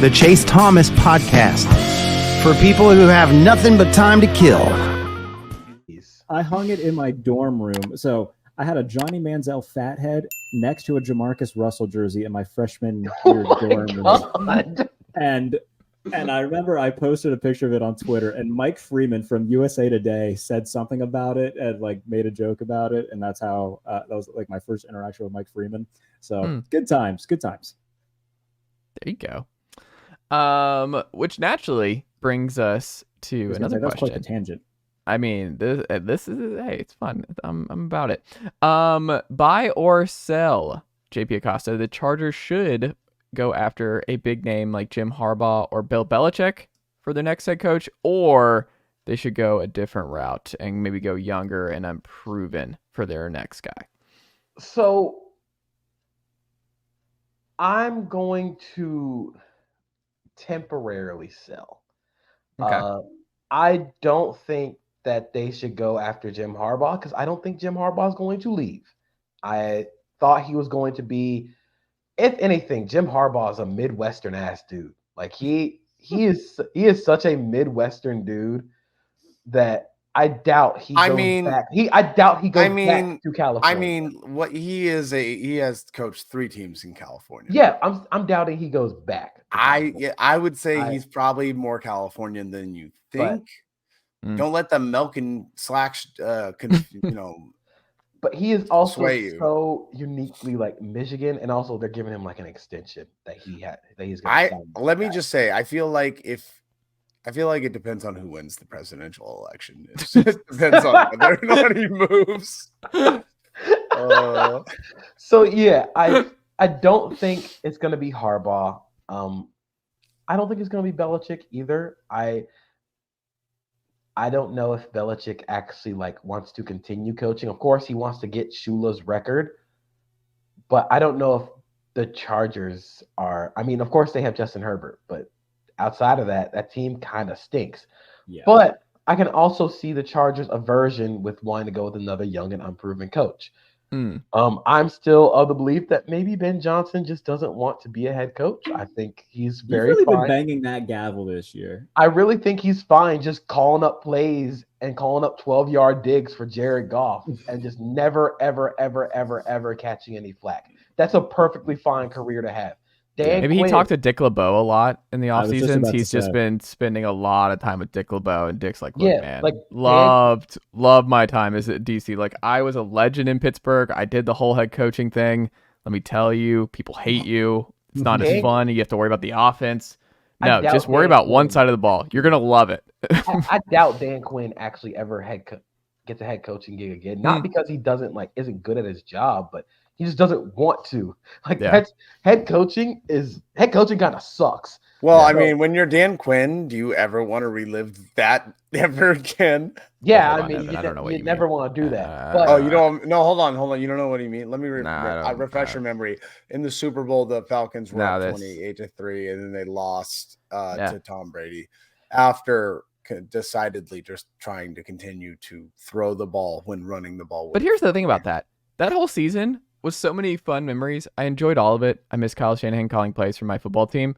the Chase Thomas Podcast, for people who have nothing but time to kill. I hung it in my dorm room. So I had a Johnny Manziel fathead next to a Jamarcus Russell jersey in my freshman year dorm room. And I remember I posted a picture of it on Twitter, and Mike Freeman from USA Today said something about it and like made a joke about it. And that's how that was like my first interaction with Mike Freeman. So good times. There you go. Which naturally brings us to another question. That's quite a tangent. I mean, this is, hey, it's fun. I'm about it. Buy or sell JP Acosta. The Chargers should go after a big name like Jim Harbaugh or Bill Belichick for their next head coach, or they should go a different route and maybe go younger and unproven for their next guy. So I'm going to temporarily sell. Okay. I don't think that they should go after Jim Harbaugh because I don't think Jim Harbaugh is going to leave. I thought he was going to be, if anything, Jim Harbaugh is a Midwestern ass dude. Like he is such a Midwestern dude that I doubt he goes back. I doubt he goes back to California. I mean, what he has coached 3 teams in California. Yeah, I'm doubting he goes back. I would say he's probably more Californian than you think. Don't let the milk and slacks But he is also so uniquely like Michigan, and also they're giving him like an extension that he's going to. Let me just say, I feel like it depends on who wins the presidential election. It just depends on whether or not he moves. So yeah, I don't think it's going to be Harbaugh. I don't think it's going to be Belichick either. I don't know if Belichick actually like wants to continue coaching. Of course, he wants to get Shula's record, but I don't know if the Chargers are. I mean, of course, they have Justin Herbert, but outside of that team kind of stinks. Yeah. But I can also see the Chargers' aversion with wanting to go with another young and unproven coach. I'm still of the belief that maybe Ben Johnson just doesn't want to be a head coach. I think he's really been banging that gavel this year. I really think he's fine just calling up plays and calling up 12-yard digs for Jared Goff and just never, ever, ever, ever, ever catching any flack. That's a perfectly fine career to have. Maybe he talked to Dick LeBeau a lot in the offseason. He's just been spending a lot of time with Dick LeBeau, and Dick's like, look, man, like loved my time as at DC. Like, I was a legend in Pittsburgh. I did the whole head coaching thing. Let me tell you, people hate you. It's not as fun. You have to worry about the offense. No, just worry about one side of the ball. You're going to love it. I doubt Dan Quinn actually ever gets a head coaching gig again. Not because he isn't good at his job, but he just doesn't want to. Head coaching kind of sucks. Well, I mean, when you're Dan Quinn, do you ever want to relive that ever again? Yeah, I mean, you never want to do that. You don't. No, hold on. You don't know what you mean. Let me refresh your memory. In the Super Bowl, the Falcons were up 28-3, and then they lost to Tom Brady after decidedly just trying to continue to throw the ball when running the ball. But here's the thing about that. That whole season was so many fun memories. I enjoyed all of it. I miss Kyle Shanahan calling plays for my football team.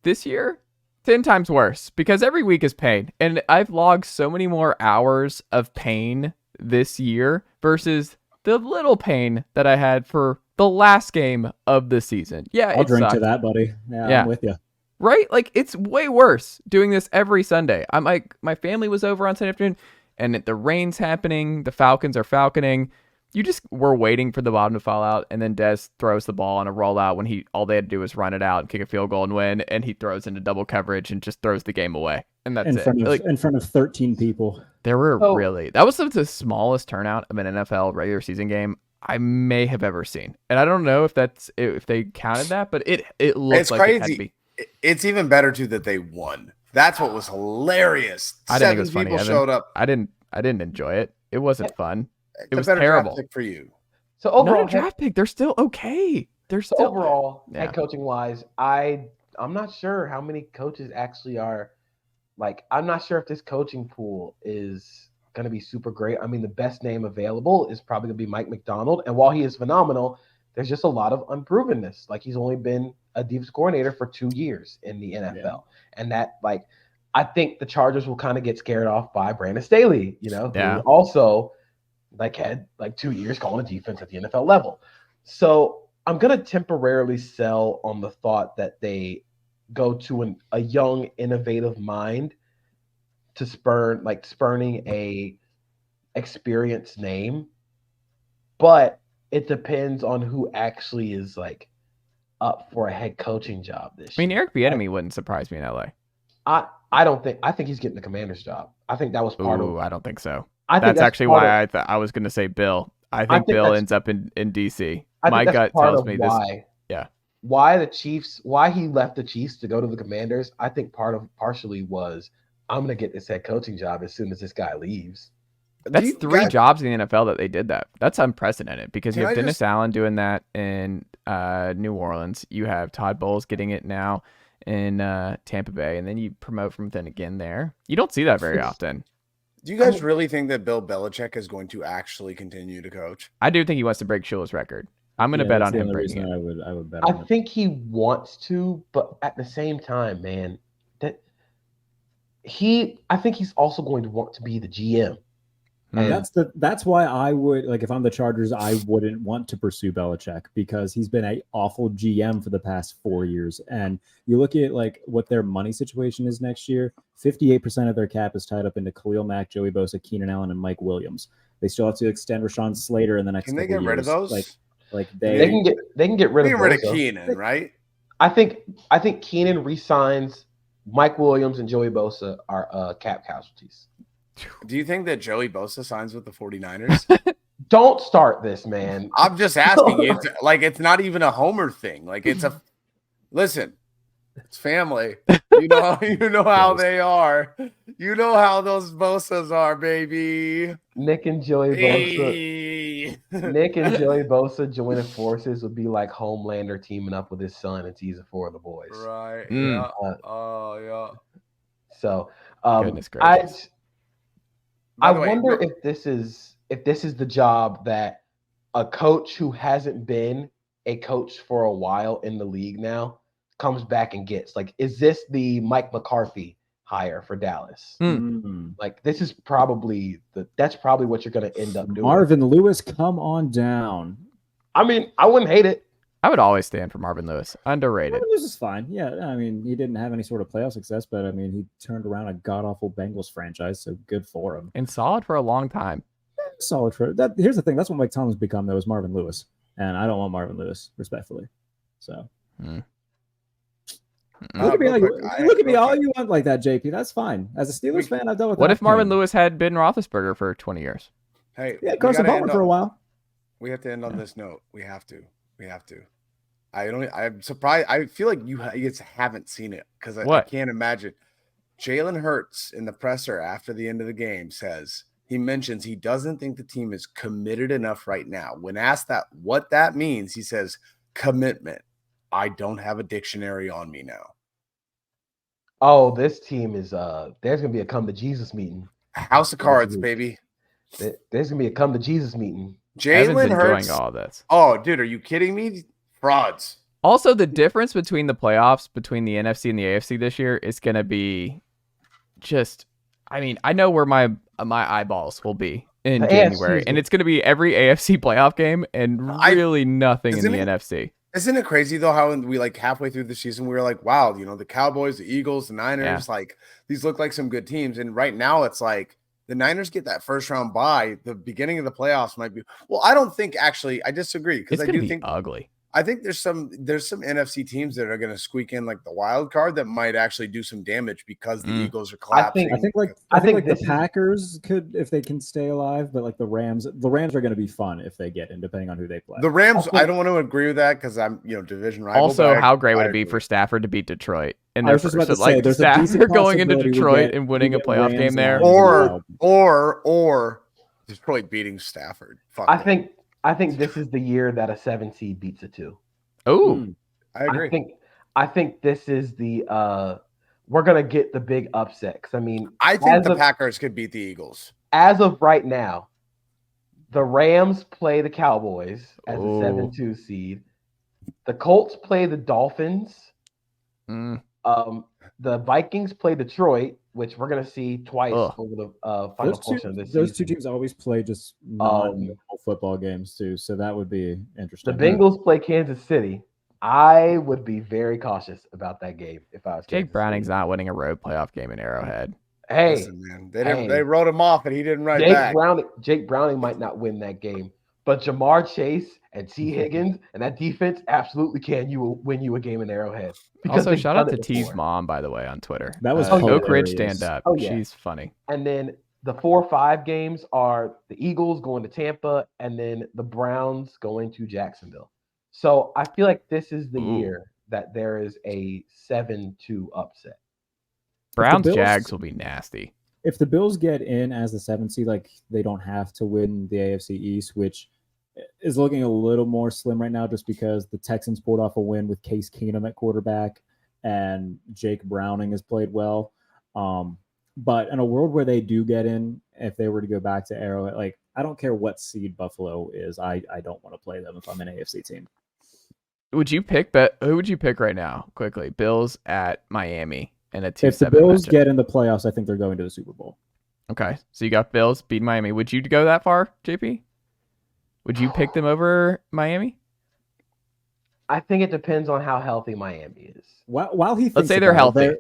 This year, 10 times worse because every week is pain. And I've logged so many more hours of pain this year versus the little pain that I had for the last game of the season. Yeah, I'll drink to that, buddy. Yeah, I'm with you. Right? Like, it's way worse doing this every Sunday. I'm like, my family was over on Sunday afternoon and the rain's happening. The Falcons are falconing. You just were waiting for the bottom to fall out, and then Dez throws the ball on a rollout when all they had to do was run it out and kick a field goal and win, and he throws into double coverage and just throws the game away. And that's in front of 13 people. That was the smallest turnout of an NFL regular season game I may have ever seen. And I don't know if they counted that, but it looks like crazy. It had to be. It's even better too that they won. That's what was hilarious. I didn't think it was funny. People showed up. I didn't enjoy it. It wasn't fun. It was terrible. Draft pick for you. So overall, not a draft pick. They're still okay. Head coaching wise, I'm not sure how many coaches actually are. Like, I'm not sure if this coaching pool is going to be super great. I mean, the best name available is probably going to be Mike McDonald, and while he is phenomenal, there's just a lot of unprovenness. Like he's only been a defense coordinator for 2 years in the NFL, and that like I think the Chargers will kind of get scared off by Brandon Staley, who also like had like 2 years calling defense at the NFL level. So I'm gonna temporarily sell on the thought that they go to a young, innovative mind to spurning a experienced name, but it depends on who actually is like up for a head coaching job this year. Eric Bieniemy wouldn't surprise me in LA. I think he's getting the Commander's job. I think that was part of. I don't think so. That's actually why I was going to say Bill. I think Bill ends up in DC. My gut tells me why, this. Yeah. Why he left the Chiefs to go to the Commanders, I think partially was I'm going to get this head coaching job as soon as this guy leaves. That's 3 jobs in the NFL that they did that. That's unprecedented because you have Dennis Allen doing that in New Orleans. You have Todd Bowles getting it now in Tampa Bay, and then you promote from within again there. You don't see that very often. Do you guys really think that Bill Belichick is going to actually continue to coach? I do think he wants to break Shula's record. I'm going to bet on him breaking it. I would bet. I think he wants to, but at the same time, man, I think he's also going to want to be the GM. And that's why I would, like, if I'm the Chargers, I wouldn't want to pursue Belichick because he's been an awful GM for the past 4 years. And you look at like what their money situation is next year, 58% of their cap is tied up into Khalil Mack, Joey Bosa, Keenan Allen, and Mike Williams. They still have to extend Rashawn Slater in the next. Can they get rid of those? Like they can get rid of Keenan, right? I think Keenan re-signs. Mike Williams and Joey Bosa are cap casualties. Do you think that Joey Bosa signs with the 49ers? Don't start this, man. I'm just asking you. It's not even a homer thing. Like listen, it's family. You know how they are. You know how those Bosas are, baby. Nick and Joey Bosa joining forces would be like Homelander teaming up with his son in season 4 of The Boys. Right. Yeah. Yeah. So, goodness gracious. I wonder if this is the job that a coach who hasn't been a coach for a while in the league now comes back and gets. Like, is this the Mike McCarthy hire for Dallas? Like, this is probably that's probably what you're going to end up doing. Marvin Lewis, come on down. I mean, I wouldn't hate it. I would always stand for Marvin Lewis. Underrated. Marvin Lewis is fine. Yeah, I mean, he didn't have any sort of playoff success, but I mean, he turned around a god-awful Bengals franchise, so good for him. And solid for a long time. Solid for that. Here's the thing. That's what Mike Tomlin's become, though, is Marvin Lewis. And I don't want Marvin Lewis, respectfully. So. Look at me all you want like that, JP. That's fine. As a Steelers fan, I've dealt with that. What if Marvin Lewis had been Roethlisberger for 20 years? Hey, Carson Palmer for a while. We have to end on this note. We have to. I'm surprised. I feel like you haven't seen it because I can't imagine. Jalen Hurts in the presser after the end of the game he mentions he doesn't think the team is committed enough right now. When asked what that means, he says, commitment. I don't have a dictionary on me now. Oh, this team is there's going to be a come to Jesus meeting. House of Cards, baby. There's going to be a come to Jesus meeting. Jalen Hurts. Enjoying all this. Oh, dude, are you kidding me? Frauds. Also, the difference between the playoffs between the NFC and the AFC this year is going to be just. I mean, I know where my eyeballs will be in January, and it's going to be every AFC playoff game and really nothing in the NFC. Isn't it crazy though how we halfway through the season we were like, wow, the Cowboys, the Eagles, the Niners, these look like some good teams, and right now it's like. The Niners get that first round bye. The beginning of the playoffs might be. Well, I don't think actually. I disagree because I do think ugly. I think there's some NFC teams that are going to squeak in like the wild card that might actually do some damage because the Eagles are collapsing. I think the Packers could if they can stay alive, but like the Rams are going to be fun if they get in, depending on who they play. The Rams, I don't want to agree with that because I'm division rival. Also, how great would it be for Stafford to beat Detroit? And they're Stafford going into Detroit and winning a playoff game there, or Detroit beating Stafford. I think this is the year that a 7 seed beats a 2. Oh, I agree. I think this is the we're gonna get the big upset. I mean, I think the Packers could beat the Eagles. As of right now, The Rams play the Cowboys as a 7-2 seed. The Colts play the Dolphins. The Vikings play Detroit, which we're going to see twice over the final portion of this season. Those two teams always play just non-normal football games too, so that would be interesting. The Bengals play Kansas City. I would be very cautious about that game if I was Jake Browning's not winning a road playoff game in Arrowhead. Hey, listen, man, they wrote him off and he didn't write back. Jake Browning might not win that game, but Jamar Chase and T. Higgins and that defense absolutely can win you a game in Arrowhead. Also, shout out to T's mom, by the way, on Twitter. That was Oak Ridge stand up. Oh, yeah. She's funny. And then the 4-5 games are the Eagles going to Tampa and then the Browns going to Jacksonville. So I feel like this is the year that there is a 7-2 upset. Browns Jags will be nasty. If the Bills get in as the 7th seed, like they don't have to win the AFC East, which is looking a little more slim right now just because the Texans pulled off a win with Case Keenum at quarterback and Jake Browning has played well. But in a world where they do get in, if they were to go back to Arrowhead, like I don't care what seed Buffalo is, I don't want to play them if I'm an AFC team. Who would you pick right now? Quickly, Bills at Miami and a 2-7. If the Bills get in the playoffs, I think they're going to the Super Bowl. Okay, so you got Bills beat Miami. Would you go that far, JP? Would you pick them over Miami? I think it depends on how healthy Miami is. While he thinks let's say they're healthy.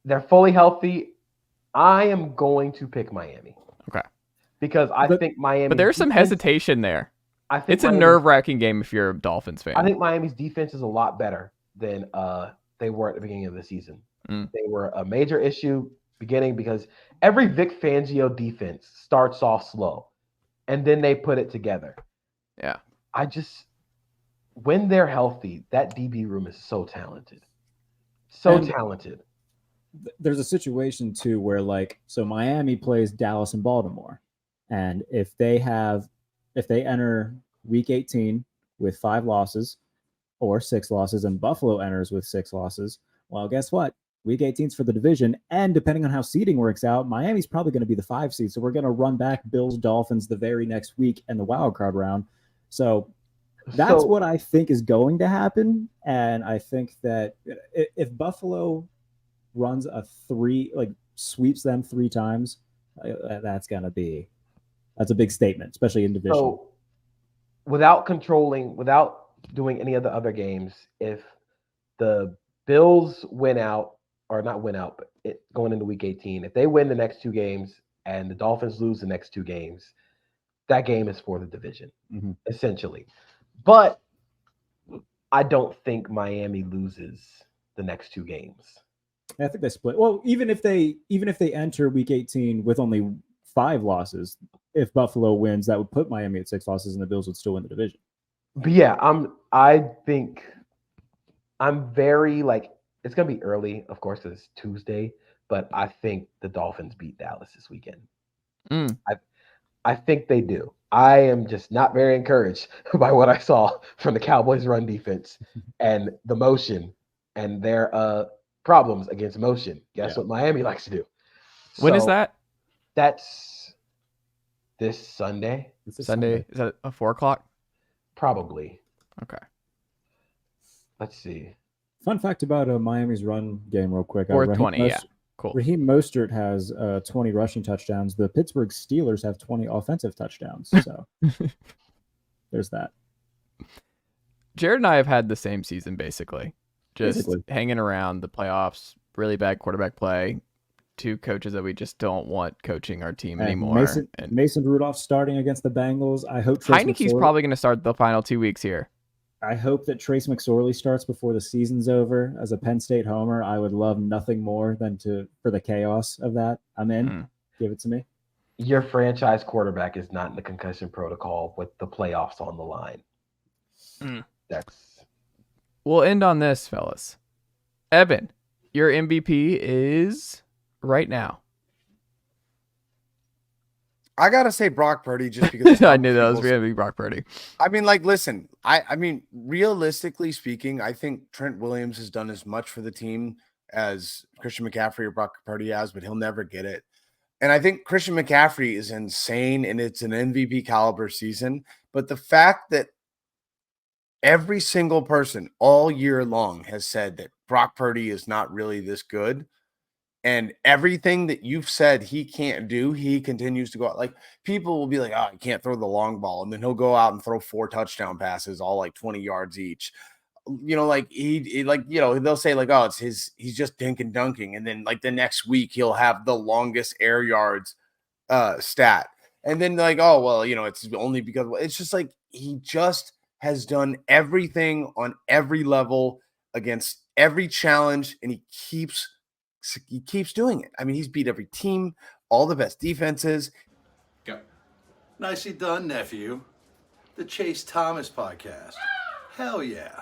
They're fully healthy. I am going to pick Miami. Okay. Because I think Miami. But there's some hesitation there. I think it's a nerve-wracking game if you're a Dolphins fan. I think Miami's defense is a lot better than they were at the beginning of the season. They were a major issue beginning because every Vic Fangio defense starts off slow. And then they put it together. Yeah. When they're healthy, that DB room is so talented. Talented. There's a situation too where so Miami plays Dallas and Baltimore. And if they enter week 18 with 5 losses or 6 losses and Buffalo enters with 6 losses, well, guess what? Week 18's for the division, and depending on how seeding works out, Miami's probably going to be the 5 seed. So we're going to run back Bills, Dolphins the very next week and the wild card round. So that's what I think is going to happen. And I think that if Buffalo runs sweeps them 3 times, that's a big statement, especially in division. So without doing any of the other games, if the Bills going into week 18, if they win the next 2 games and the Dolphins lose the next 2 games, that game is for the division, essentially. But I don't think Miami loses the next 2 games. I think they split. Well, even if they enter week 18 with only 5 losses, if Buffalo wins, that would put Miami at 6 losses and the Bills would still win the division. But yeah, I think I'm very it's going to be early, of course, because it's Tuesday, but I think the Dolphins beat Dallas this weekend. I think they do. I am just not very encouraged by what I saw from the Cowboys' run defense and the motion and their problems against motion. Guess what Miami likes to do. When is that? That's this Sunday. Sunday. Is that at 4:00? Probably. Okay. Let's see. Fun fact about Miami's run game real quick. 420, yeah. Cool. Raheem Mostert has 20 rushing touchdowns. The Pittsburgh Steelers have 20 offensive touchdowns. So there's that. Jarrett and I have had the same season, basically. Hanging around the playoffs, really bad quarterback play, 2 coaches that we just don't want coaching our team anymore. Mason Rudolph starting against the Bengals. I hope Heineke's probably going to start the final 2 weeks here. I hope that Trace McSorley starts before the season's over. As a Penn State homer, I would love nothing more than for the chaos of that. I'm in. Give it to me. Your franchise quarterback is not in the concussion protocol with the playoffs on the line. We'll end on this, fellas. Evan, your MVP is right now. I gotta say Brock Purdy just because I knew that was gonna be Brock Purdy. I mean, listen, I mean, realistically speaking, I think Trent Williams has done as much for the team as Christian McCaffrey or Brock Purdy has, but he'll never get it. And I think Christian McCaffrey is insane, and it's an MVP caliber season. But the fact that every single person all year long has said that Brock Purdy is not really this good, and everything that you've said he can't do, he continues to go out. Like, people will be like, oh, he can't throw the long ball. And then he'll go out and throw 4 touchdown passes, all like 20 yards each. Like they'll say like, oh, he's just dink and dunking. And then like the next week he'll have the longest air yards stat. And then like, oh, well, it's only because it's just like, he just has done everything on every level against every challenge. And he keeps doing it. I mean, he's beat every team, all the best defenses. Go. Nicely done, nephew. The Chase Thomas podcast. Hell yeah.